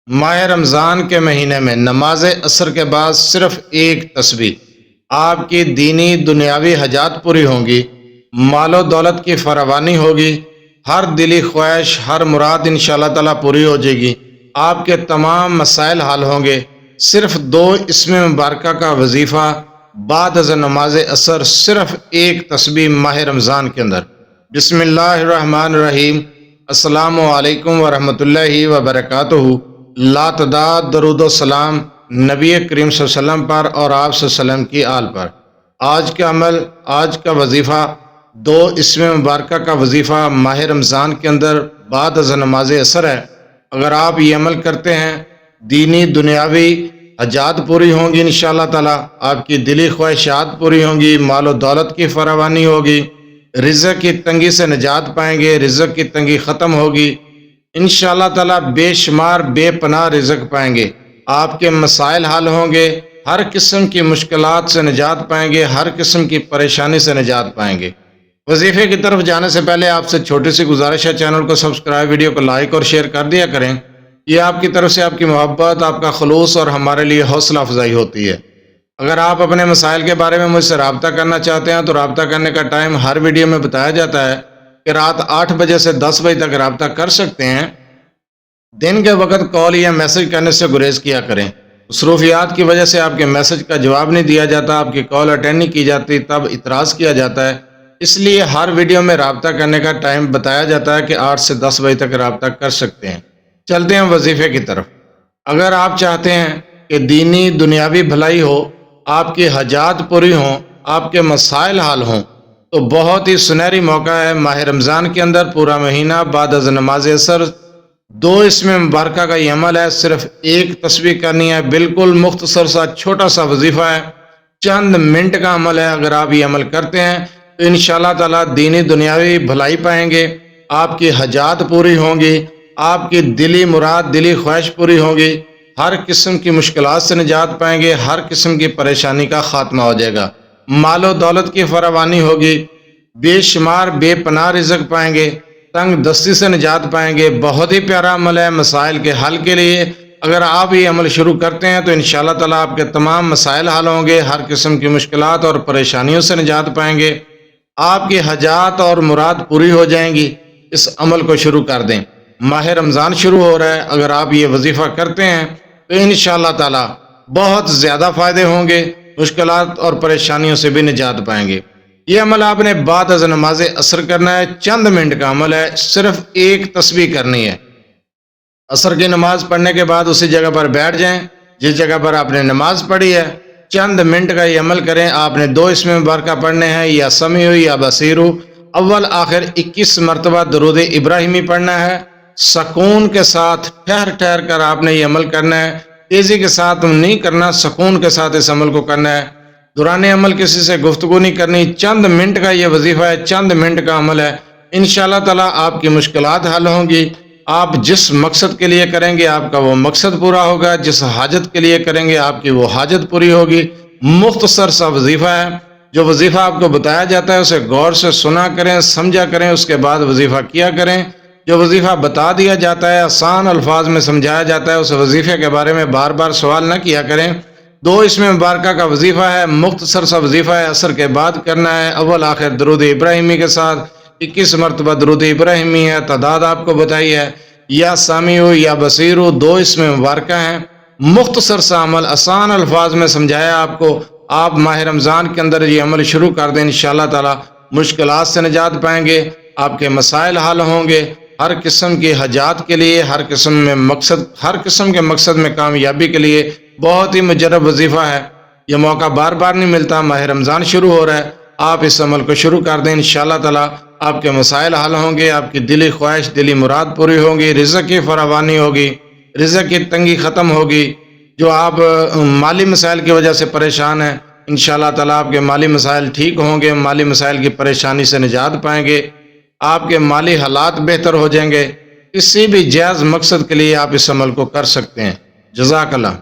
ماہ رمضان کے مہینے میں نماز عصر کے بعد صرف ایک تسبیح، آپ کی دینی دنیاوی حاجات پوری ہوں گی، مال و دولت کی فراوانی ہوگی، ہر دلی خواہش ہر مراد انشاءاللہ تعالیٰ پوری ہو جائے گی، آپ کے تمام مسائل حل ہوں گے۔ صرف 2 اسم مبارکہ کا وظیفہ بعد از نماز عصر، صرف ایک تسبیح ماہ رمضان کے اندر۔ بسم اللہ الرحمن الرحیم۔ السلام علیکم ورحمۃ اللہ وبرکاتہ۔ لاتعداد درود و سلام نبی کریم صلی اللہ علیہ وسلم پر اور آپ صلی اللہ علیہ وسلم کی آل پر۔ آج کا عمل، آج کا وظیفہ 2 اسم مبارکہ کا وظیفہ ماہ رمضان کے اندر بعد از نماز عصر ہے۔ اگر آپ یہ عمل کرتے ہیں، دینی دنیاوی حاجات پوری ہوں گی انشاءاللہ تعالی، آپ کی دلی خواہشات پوری ہوں گی، مال و دولت کی فراوانی ہوگی، رزق کی تنگی سے نجات پائیں گے، رزق کی تنگی ختم ہوگی انشاءاللہ تعالی، بے شمار بے پناہ رزق پائیں گے، آپ کے مسائل حل ہوں گے، ہر قسم کی مشکلات سے نجات پائیں گے، ہر قسم کی پریشانی سے نجات پائیں گے۔ وظیفے کی طرف جانے سے پہلے آپ سے چھوٹی سی گزارش ہے، چینل کو سبسکرائب، ویڈیو کو لائک اور شیئر کر دیا کریں۔ یہ آپ کی طرف سے آپ کی محبت، آپ کا خلوص اور ہمارے لیے حوصلہ افزائی ہوتی ہے۔ اگر آپ اپنے مسائل کے بارے میں مجھ سے رابطہ کرنا چاہتے ہیں تو رابطہ کرنے کا ٹائم ہر ویڈیو میں بتایا جاتا ہے کہ رات 8 بجے سے 10 بجے تک رابطہ کر سکتے ہیں۔ دن کے وقت کال یا میسج کرنے سے گریز کیا کریں۔ مصروفیات کی وجہ سے آپ کے میسج کا جواب نہیں دیا جاتا، آپ کی کال اٹینڈ نہیں کی جاتی، تب اعتراض کیا جاتا ہے۔ اس لیے ہر ویڈیو میں رابطہ کرنے کا ٹائم بتایا جاتا ہے کہ 8 سے 10 بجے تک رابطہ کر سکتے ہیں۔ چلتے ہیں وظیفے کی طرف۔ اگر آپ چاہتے ہیں کہ دینی دنیاوی بھلائی ہو، آپ کی حاجات پوری ہوں، آپ کے مسائل حل ہوں، تو بہت ہی سنہری موقع ہے۔ ماہ رمضان کے اندر پورا مہینہ بعد از نماز عصر 2 اسم مبارکہ کا یہ عمل ہے، صرف ایک تسبیح کرنی ہے، بالکل مختصر سا چھوٹا سا وظیفہ ہے، چند منٹ کا عمل ہے۔ اگر آپ یہ عمل کرتے ہیں تو انشاءاللہ تعالیٰ دینی دنیاوی بھلائی پائیں گے، آپ کی حاجات پوری ہوں گی، آپ کی دلی مراد، دلی خواہش پوری ہوگی، ہر قسم کی مشکلات سے نجات پائیں گے، ہر قسم کی پریشانی کا خاتمہ ہو جائے گا، مال و دولت کی فراوانی ہوگی، بے شمار بے پناہ رزق پائیں گے، تنگ دستی سے نجات پائیں گے۔ بہت ہی پیارا عمل ہے مسائل کے حل کے لیے۔ اگر آپ یہ عمل شروع کرتے ہیں تو انشاءاللہ تعالیٰ آپ کے تمام مسائل حل ہوں گے، ہر قسم کی مشکلات اور پریشانیوں سے نجات پائیں گے، آپ کی حاجات اور مراد پوری ہو جائیں گی۔ اس عمل کو شروع کر دیں۔ ماہ رمضان شروع ہو رہا ہے، اگر آپ یہ وظیفہ کرتے ہیں تو انشاءاللہ تعالیٰ بہت زیادہ فائدے ہوں گے، مشکلات اور پریشانیوں سے بھی نجات پائیں گے۔ یہ عمل آپ نے بعد از نماز عصر کرنا ہے، چند منٹ کا عمل ہے، صرف ایک تسبیح کرنی ہے۔ عصر کی نماز پڑھنے کے بعد اسی جگہ پر بیٹھ جائیں جس جگہ پر آپ نے نماز پڑھی ہے، چند منٹ کا یہ عمل کریں۔ آپ نے 2 اسم مبارکہ پڑھنے ہیں، یا سمیع یا بصیر، اول آخر 21 مرتبہ درود ابراہیمی پڑھنا ہے، سکون کے ساتھ ٹھہر ٹھہر کر آپ نے یہ عمل کرنا ہے، تیزی کے ساتھ نہیں کرنا، سکون کے ساتھ اس عمل کو کرنا ہے۔ دوران عمل کسی سے گفتگو نہیں کرنی، چند منٹ کا یہ وظیفہ ہے، چند منٹ کا عمل ہے۔ انشاءاللہ تعالیٰ آپ کی مشکلات حل ہوں گی، آپ جس مقصد کے لیے کریں گے آپ کا وہ مقصد پورا ہوگا، جس حاجت کے لیے کریں گے آپ کی وہ حاجت پوری ہوگی۔ مختصر سا وظیفہ ہے، جو وظیفہ آپ کو بتایا جاتا ہے اسے غور سے سنا کریں، سمجھا کریں، اس کے بعد وظیفہ کیا کریں۔ جو وظیفہ بتا دیا جاتا ہے، آسان الفاظ میں سمجھایا جاتا ہے، اس وظیفے کے بارے میں بار بار سوال نہ کیا کریں۔ 2 اسم مبارکہ کا وظیفہ ہے، مختصر سا وظیفہ ہے، عصر کے بعد کرنا ہے، اول آخر درود ابراہیمی کے ساتھ 21 مرتبہ درود ابراہیمی ہے، تعداد آپ کو بتائی ہے، یا سمیع یا بصیر، 2 اسم مبارکہ ہیں، مختصر سا عمل، آسان الفاظ میں سمجھایا آپ کو۔ آپ ماہ رمضان کے اندر یہ عمل شروع کر دیں، انشاءاللہ تعالی مشکلات سے نجات پائیں گے، آپ کے مسائل حل ہوں گے، ہر قسم کی حاجات کے لیے، ہر قسم کے مقصد میں کامیابی کے لیے بہت ہی مجرب وظیفہ ہے۔ یہ موقع بار بار نہیں ملتا، ماہ رمضان شروع ہو رہا ہے، آپ اس عمل کو شروع کر دیں، انشاءاللہ تعالی آپ کے مسائل حل ہوں گے، آپ کی دلی خواہش، دلی مراد پوری ہوگی، رزق کی فراوانی ہوگی، رزق کی تنگی ختم ہوگی۔ جو آپ مالی مسائل کی وجہ سے پریشان ہیں، انشاءاللہ تعالی آپ کے مالی مسائل ٹھیک ہوں گے، مالی مسائل کی پریشانی سے نجات پائیں گے، آپ کے مالی حالات بہتر ہو جائیں گے۔ کسی بھی جائز مقصد کے لیے آپ اس عمل کو کر سکتے ہیں۔ جزاک اللہ۔